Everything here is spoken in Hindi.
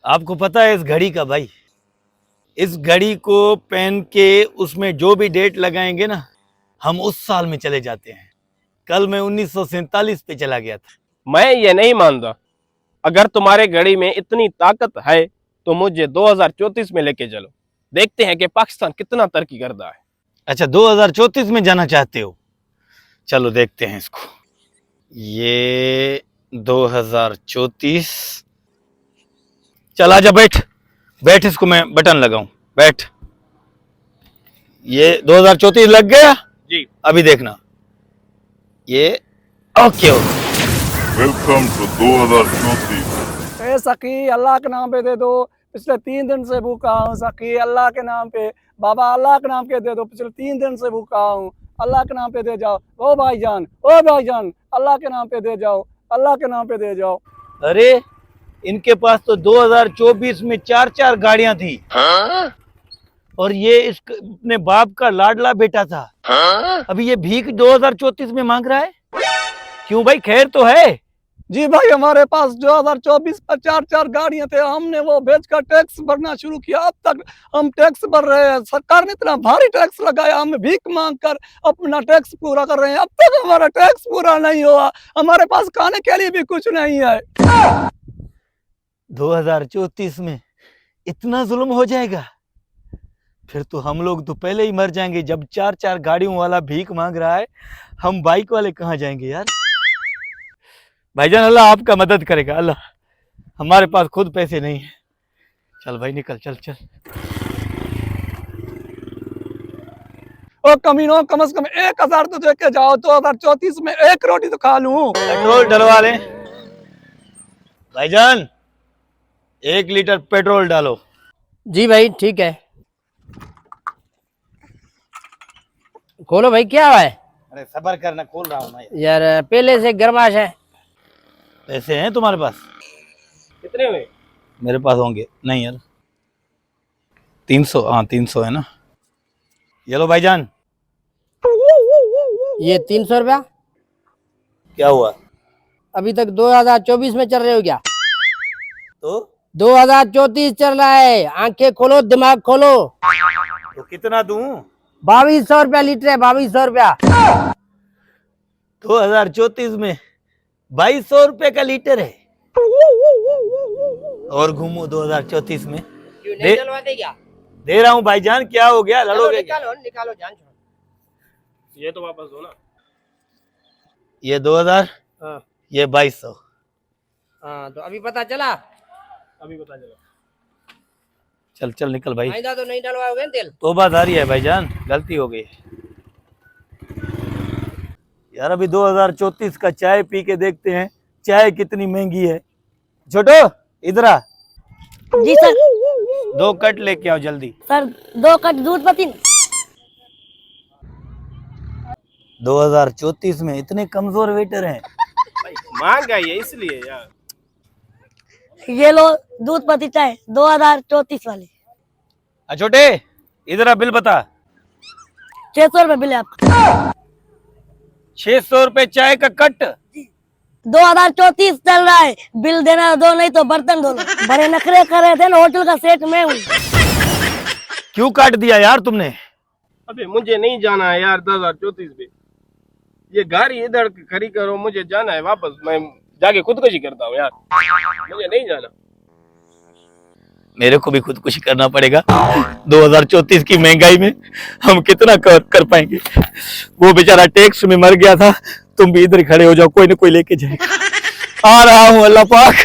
आपको पता है इस घड़ी का भाई, इस घड़ी को पहन के उसमें जो भी डेट लगाएंगे ना, हम उस साल में चले जाते हैं। कल मैं 1947 पे चला गया था। मैं ये नहीं मानता। अगर तुम्हारे घड़ी में इतनी ताकत है तो मुझे 2034 में लेके चलो, देखते हैं कि पाकिस्तान कितना तरक्की करता है। अच्छा 2034 में जाना चाहते हो, चलो देखते हैं इसको। ये 2034, चल आजा बैठ बैठ, इसको मैं बटन लगाऊं, बैठ। ये 2034 लग गया जी। अभी देखना ये ओके ओके। Welcome to 2034। ए सखी अल्लाह के नाम पे दे दो, पिछले 3 दिन से भूखा हूँ सखी, अल्लाह के नाम पे। बाबा अल्लाह के नाम पे दे दो, पिछले 3 दिन से भूखा हूँ, अल्लाह के नाम पे दे जाओ। ओ भाईजान अल्लाह के नाम पे दे जाओ, अल्लाह के नाम पे दे जाओ। अरे इनके पास तो 2024 में 4 गाड़ियां थी। और ये इस अपने बाप का लाडला बेटा था। अभी ये भीख 2034 में मांग रहा है, क्यों भाई? खैर तो है? जी भाई, हमारे पास 2024 पर 4 गाड़ियां थे, हमने वो बेचकर टैक्स भरना शुरू किया। अब तक हम टैक्स भर रहे हैं, सरकार ने इतना भारी टैक्स लगाया, हम भीख मांग कर अपना टैक्स पूरा कर रहे हैं। अब तक हमारा टैक्स पूरा नहीं हुआ, हमारे पास खाने के लिए भी कुछ नहीं है। 2034 में इतना जुल्म हो जाएगा? फिर तो हम लोग तो पहले ही मर जाएंगे। जब 4 गाड़ियों वाला भीख मांग रहा है, हम बाइक वाले कहाँ जाएंगे यार? भाईजान अल्लाह आपका मदद करेगा, अल्लाह। हमारे पास खुद पैसे नहीं है। चल भाई निकल, चल चल। ओ कमीनो, कम से कम 1000 तो दे के जाओ, 2034 में एक रोटी तो खा लूं। पेट्रोल डलवा लें भाईजान, 1 लीटर पेट्रोल डालो। जी भाई ठीक है। खोलो भाई, क्या है? अरे सबर करना, खोल रहा हूँ मैं यार पहले से गरमाश है। पैसे हैं तुम्हारे पास? कितने हुए? मेरे पास होंगे नहीं यार, 300। हाँ 300 है ना, ये लो भाईजान। ये 300 रुपया? क्या हुआ? अभी तक 2024 में चल रहे हो क्या? तो 2034 चल रहा है, आंखें खोलो, दिमाग खोलो। कितना दूं? 2200 रुपया लीटर है, 2200 रुपया। 2034 में 2200 रुपए का लीटर है। और घूमो 2034 में। क्यों नहीं डलवाते क्या? दे रहा हूँ भाईजान, क्या हो गया? लड़ोगे क्या? निकालो जान छोड़ो। ये तो वापस दो ना। ये 2000, हाँ ये 2200। हाँ, तो अभी पता चला? अभी बता चलो। चल चल निकल भाई। आइंदा तो नहीं डलवाओगे तेल? तौबादारी है भाईजान, गलती हो गई यार। अभी 2034 का चाय पी के देखते हैं, चाय कितनी महंगी है। छोटो इधर आ, जी सर। 2 कट लेके आओ जल्दी। सर 2 कट दूध पत्ती। 2034 में इतने कमजोर वेटर हैं। भाई महंगाई है इसलिए यार। ये लो दूध पत्ती चाय 2034 वाली। छोटे इधर आ, बिल बता। 600 रुपए बिल है आपका। 600 रुपए चाय का कट। 2034 चल रहा है, बिल देना दो, नहीं तो बर्तन धो लो। बड़े नखरे कर रहे थे ना, होटल का सेठ मैं हूँ। क्यों काट दिया यार तुमने? अबे मुझे नहीं जाना है यार 2034 में। ये गाड़ी इधर खड़ी करो, मुझे जाना है वापस। मैं जाके खुदकुशी करता हूँ यार, मुझे नहीं जाना। मेरे को भी खुदकुशी करना पड़ेगा। 2034 की महंगाई में हम कितना कर पाएंगे? वो बेचारा टैक्स में मर गया था, तुम भी इधर खड़े हो जाओ, कोई ना कोई लेके जाएगा। आ रहा हूँ अल्लाह पाक।